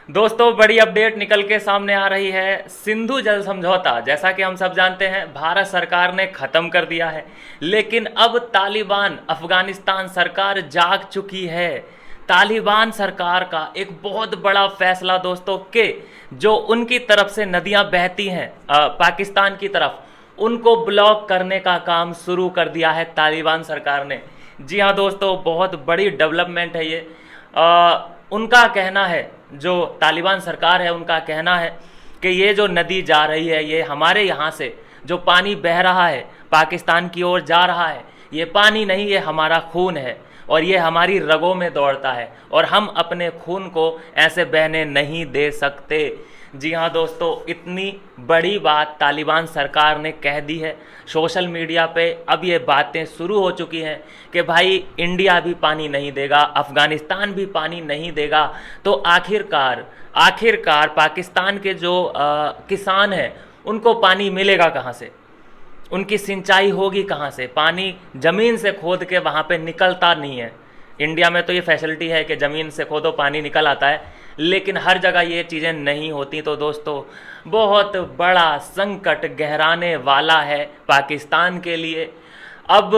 दोस्तों बड़ी अपडेट निकल के सामने आ रही है। सिंधु जल समझौता जैसा कि हम सब जानते हैं भारत सरकार ने ख़त्म कर दिया है, लेकिन अब तालिबान अफगानिस्तान सरकार जाग चुकी है। तालिबान सरकार का एक बहुत बड़ा फैसला दोस्तों कि जो उनकी तरफ से नदियां बहती हैं पाकिस्तान की तरफ, उनको ब्लॉक करने का काम शुरू कर दिया है तालिबान सरकार ने। जी हाँ दोस्तों, बहुत बड़ी डेवलपमेंट है ये। उनका कहना है, जो तालिबान सरकार है उनका कहना है कि ये जो नदी जा रही है, ये हमारे यहाँ से जो पानी बह रहा है पाकिस्तान की ओर जा रहा है, ये पानी नहीं, ये हमारा खून है और ये हमारी रगों में दौड़ता है और हम अपने खून को ऐसे बहने नहीं दे सकते। जी हाँ दोस्तों, इतनी बड़ी बात तालिबान सरकार ने कह दी है। सोशल मीडिया पे अब ये बातें शुरू हो चुकी हैं कि भाई इंडिया भी पानी नहीं देगा, अफ़गानिस्तान भी पानी नहीं देगा, तो आखिरकार पाकिस्तान के जो किसान हैं उनको पानी मिलेगा कहाँ से, उनकी सिंचाई होगी कहाँ से? पानी ज़मीन से खोद के वहाँ पे निकलता नहीं है। इंडिया में तो ये फैसिलिटी है कि ज़मीन से खोदो पानी निकल आता है, लेकिन हर जगह ये चीज़ें नहीं होती। तो दोस्तों बहुत बड़ा संकट गहराने वाला है पाकिस्तान के लिए। अब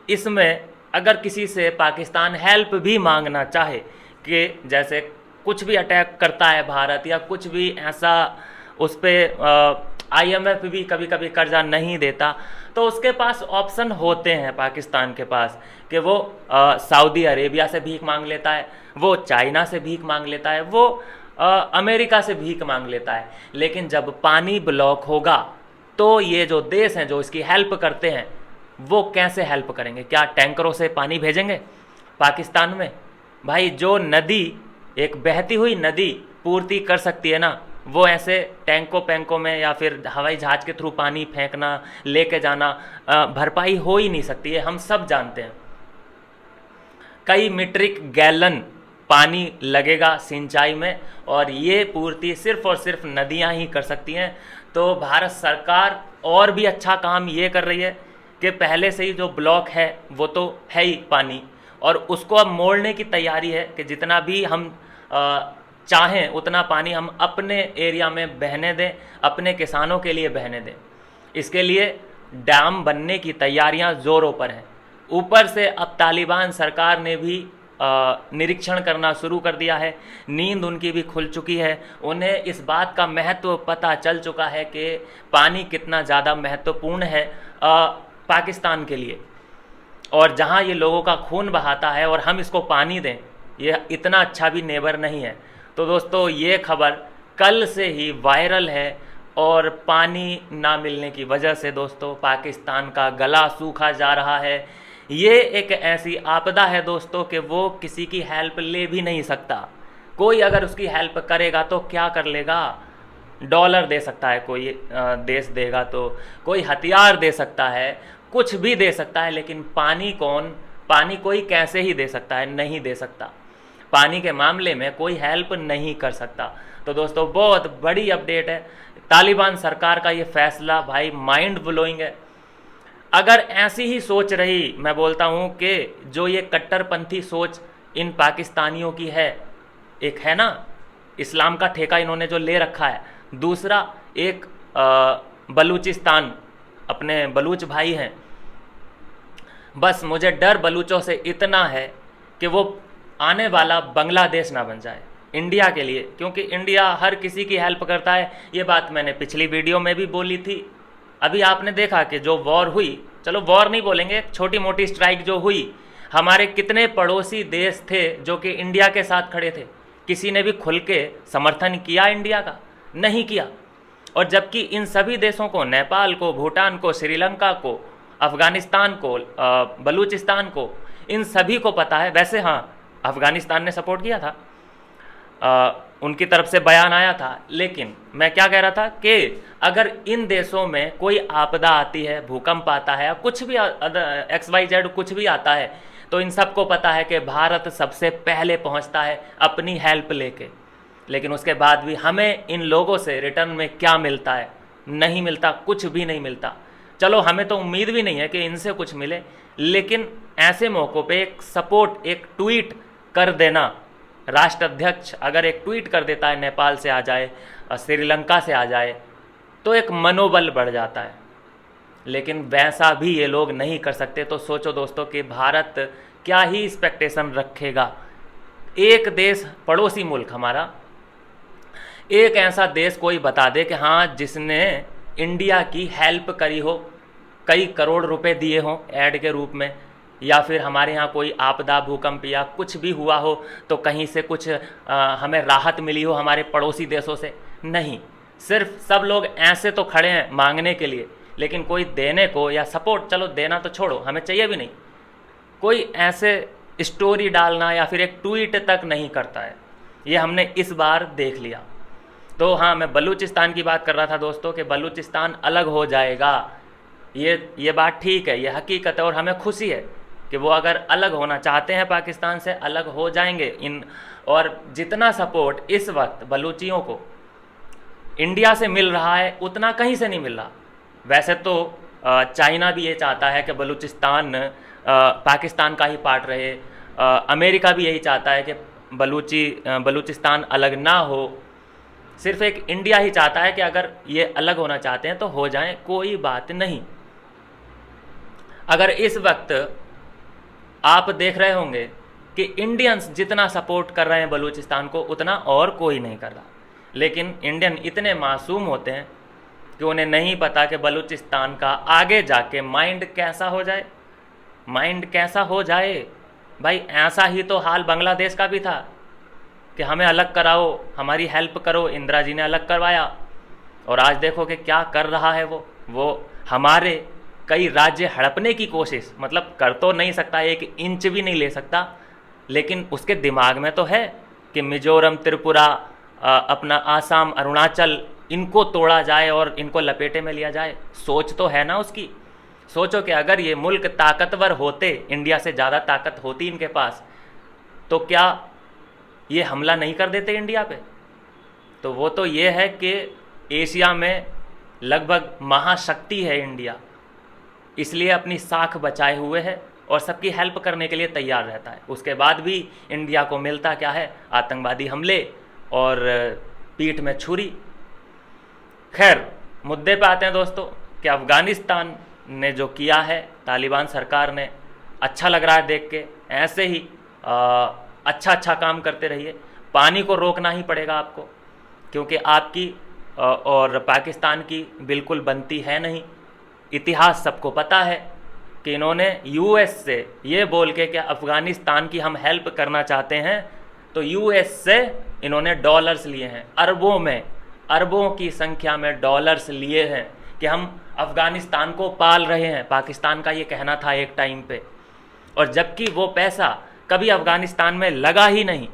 इसमें अगर किसी से पाकिस्तान हेल्प भी मांगना चाहे कि जैसे कुछ भी अटैक करता है भारत या कुछ भी ऐसा, उस पर IMF भी कभी कभी कर्जा नहीं देता, तो उसके पास ऑप्शन होते हैं पाकिस्तान के पास कि वो सऊदी अरेबिया से भीख मांग लेता है, वो चाइना से भीख मांग लेता है, वो अमेरिका से भीख मांग लेता है। लेकिन जब पानी ब्लॉक होगा तो ये जो देश हैं जो इसकी हेल्प करते हैं, वो कैसे हेल्प करेंगे? क्या टैंकरों से पानी भेजेंगे पाकिस्तान में? भाई जो नदी, एक बहती हुई नदी पूर्ति कर सकती है ना, वो ऐसे टैंकों में या फिर हवाई जहाज़ के थ्रू पानी फेंकना, लेके जाना, भरपाई हो ही नहीं सकती है। हम सब जानते हैं कई मीट्रिक गैलन पानी लगेगा सिंचाई में, और ये पूर्ति सिर्फ और सिर्फ नदियां ही कर सकती हैं। तो भारत सरकार और भी अच्छा काम ये कर रही है कि पहले से ही जो ब्लॉक है वो तो है ही पानी, और उसको अब मोड़ने की तैयारी है कि जितना भी हम चाहें उतना पानी हम अपने एरिया में बहने दें, अपने किसानों के लिए बहने दें। इसके लिए डैम बनने की तैयारियां ज़ोरों पर हैं। ऊपर से अब तालिबान सरकार ने भी निरीक्षण करना शुरू कर दिया है, नींद उनकी भी खुल चुकी है। उन्हें इस बात का महत्व पता चल चुका है कि पानी कितना ज़्यादा महत्वपूर्ण है पाकिस्तान के लिए, और जहाँ ये लोगों का खून बहाता है और हम इसको पानी दें, ये इतना अच्छा भी नेबर नहीं है। तो दोस्तों ये खबर कल से ही वायरल है, और पानी ना मिलने की वजह से दोस्तों पाकिस्तान का गला सूखा जा रहा है। ये एक ऐसी आपदा है दोस्तों कि वो किसी की हेल्प ले भी नहीं सकता। कोई अगर उसकी हेल्प करेगा तो क्या कर लेगा? डॉलर दे सकता है कोई देश देगा, तो कोई हथियार दे सकता है, कुछ भी दे सकता है, लेकिन पानी कौन? पानी कोई कैसे ही दे सकता है? नहीं दे सकता। पानी के मामले में कोई हेल्प नहीं कर सकता। तो दोस्तों बहुत बड़ी अपडेट है। तालिबान सरकार का ये फैसला भाई माइंड ब्लोइंग है। अगर ऐसी ही सोच रही, मैं बोलता हूँ कि जो ये कट्टरपंथी सोच इन पाकिस्तानियों की है, एक है ना इस्लाम का ठेका इन्होंने जो ले रखा है, दूसरा एक बलूचिस्तान, अपने बलूच भाई हैं, बस मुझे डर बलूचों से इतना है कि वो आने वाला बांग्लादेश ना बन जाए इंडिया के लिए, क्योंकि इंडिया हर किसी की हेल्प करता है। ये बात मैंने पिछली वीडियो में भी बोली थी। अभी आपने देखा कि जो वॉर हुई, चलो वॉर नहीं बोलेंगे, छोटी मोटी स्ट्राइक जो हुई, हमारे कितने पड़ोसी देश थे जो कि इंडिया के साथ खड़े थे? किसी ने भी खुल के समर्थन किया इंडिया का? नहीं किया। और जबकि इन सभी देशों को, नेपाल को, भूटान को, श्रीलंका को, अफ़गानिस्तान को, बलूचिस्तान को, इन सभी को पता है। वैसे हाँ, अफ़गानिस्तान ने सपोर्ट किया था, उनकी तरफ से बयान आया था, लेकिन मैं क्या कह रहा था कि अगर इन देशों में कोई आपदा आती है, भूकंप आता है, कुछ भी XYZ कुछ भी आता है, तो इन सबको पता है कि भारत सबसे पहले पहुंचता है अपनी हेल्प लेके। लेकिन उसके बाद भी हमें इन लोगों से रिटर्न में क्या मिलता है? नहीं मिलता, कुछ भी नहीं मिलता। चलो हमें तो उम्मीद भी नहीं है कि इनसे कुछ मिले, लेकिन ऐसे मौक़ों पे एक सपोर्ट, एक ट्वीट कर देना राष्ट्राध्यक्ष अगर एक ट्वीट कर देता है नेपाल से आ जाए, श्रीलंका से आ जाए, तो एक मनोबल बढ़ जाता है। लेकिन वैसा भी ये लोग नहीं कर सकते। तो सोचो दोस्तों कि भारत क्या ही एक्सपेक्टेशन रखेगा। एक देश, पड़ोसी मुल्क हमारा, एक ऐसा देश कोई बता दे कि हाँ जिसने इंडिया की हेल्प करी हो, कई करोड़ रुपए दिए हों ऐड के रूप में, या फिर हमारे यहाँ कोई आपदा, भूकंप या कुछ भी हुआ हो तो कहीं से कुछ हमें राहत मिली हो हमारे पड़ोसी देशों से। नहीं, सिर्फ सब लोग ऐसे तो खड़े हैं मांगने के लिए, लेकिन कोई देने को या सपोर्ट, चलो देना तो छोड़ो, हमें चाहिए भी नहीं, कोई ऐसे स्टोरी डालना या फिर एक ट्वीट तक नहीं करता है। ये हमने इस बार देख लिया। तो हाँ, मैं बलूचिस्तान की बात कर रहा था दोस्तों कि बलूचिस्तान अलग हो जाएगा, ये बात ठीक है, ये हकीकत है, और हमें खुशी है कि वो अगर अलग होना चाहते हैं पाकिस्तान से, अलग हो जाएंगे इन। और जितना सपोर्ट इस वक्त बलूचियों को इंडिया से मिल रहा है उतना कहीं से नहीं मिल रहा। वैसे तो चाइना भी ये चाहता है कि बलूचिस्तान पाकिस्तान का ही पार्ट रहे, अमेरिका भी यही चाहता है कि बलूचिस्तान अलग ना हो। सिर्फ एक इंडिया ही चाहता है कि अगर ये अलग होना चाहते हैं तो हो जाएं, कोई बात नहीं। अगर इस वक्त आप देख रहे होंगे कि इंडियंस जितना सपोर्ट कर रहे हैं बलूचिस्तान को उतना और कोई नहीं कर रहा, लेकिन इंडियन इतने मासूम होते हैं कि उन्हें नहीं पता कि बलूचिस्तान का आगे जाके माइंड कैसा हो जाए, माइंड कैसा हो जाए। भाई ऐसा ही तो हाल बांग्लादेश का भी था कि हमें अलग कराओ, हमारी हेल्प करो, इंदिरा जी ने अलग करवाया, और आज देखो कि क्या कर रहा है वो हमारे कई राज्य हड़पने की कोशिश, मतलब कर तो नहीं सकता, 1 इंच भी नहीं ले सकता, लेकिन उसके दिमाग में तो है कि मिजोरम, त्रिपुरा, अपना आसाम, अरुणाचल, इनको तोड़ा जाए और इनको लपेटे में लिया जाए। सोच तो है ना उसकी। सोचो कि अगर ये मुल्क ताकतवर होते, इंडिया से ज़्यादा ताकत होती इनके पास, तो क्या ये हमला नहीं कर देते इंडिया पे? तो वो तो ये है कि एशिया में लगभग महाशक्ति है इंडिया, इसलिए अपनी साख बचाए हुए है और सबकी हेल्प करने के लिए तैयार रहता है। उसके बाद भी इंडिया को मिलता क्या है? आतंकवादी हमले और पीठ में छुरी। खैर, मुद्दे पे आते हैं दोस्तों कि अफ़गानिस्तान ने जो किया है तालिबान सरकार ने, अच्छा लग रहा है देख के। ऐसे ही अच्छा काम करते रहिए। पानी को रोकना ही पड़ेगा आपको, क्योंकि आपकी और पाकिस्तान की बिल्कुल बनती है नहीं। इतिहास सबको पता है कि इन्होंने यूएस से ये बोल के कि अफ़गानिस्तान की हम हेल्प करना चाहते हैं, तो यूएस से इन्होंने डॉलर्स लिए हैं, अरबों में, अरबों की संख्या में डॉलर्स लिए हैं कि हम अफ़गानिस्तान को पाल रहे हैं। पाकिस्तान का ये कहना था एक टाइम पे, और जबकि वो पैसा कभी अफ़गानिस्तान में लगा ही नहीं।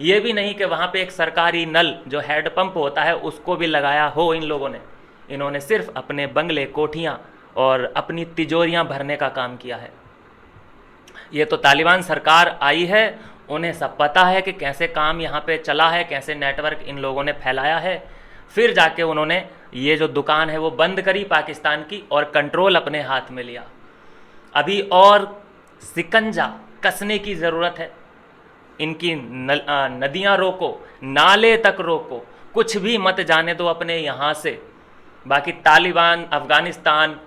ये भी नहीं कि वहाँ पे एक सरकारी नल जो हेड पंप होता है उसको भी लगाया हो इन लोगों ने। इन्होंने सिर्फ अपने बंगले, कोठियाँ और अपनी तिजोरियाँ भरने का काम किया है। ये तो तालिबान सरकार आई है, उन्हें सब पता है कि कैसे काम यहाँ पे चला है, कैसे नेटवर्क इन लोगों ने फैलाया है। फिर जाके उन्होंने ये जो दुकान है वो बंद करी पाकिस्तान की और कंट्रोल अपने हाथ में लिया। अभी और सिकंजा कसने की ज़रूरत है। इनकी नदियाँ रोको, नाले तक रोको, कुछ भी मत जाने दो अपने यहाँ से। बाकी तालिबान, अफ़गानिस्तान,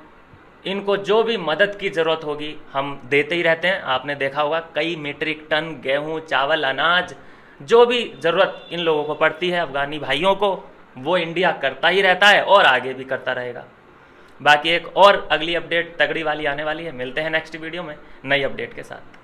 इनको जो भी मदद की ज़रूरत होगी हम देते ही रहते हैं। आपने देखा होगा कई मीट्रिक टन गेहूँ, चावल, अनाज, जो भी ज़रूरत इन लोगों को पड़ती है अफ़गानी भाइयों को, वो इंडिया करता ही रहता है और आगे भी करता रहेगा। बाकी एक और अगली अपडेट तगड़ी वाली आने वाली है। मिलते हैं नेक्स्ट वीडियो में नई अपडेट के साथ।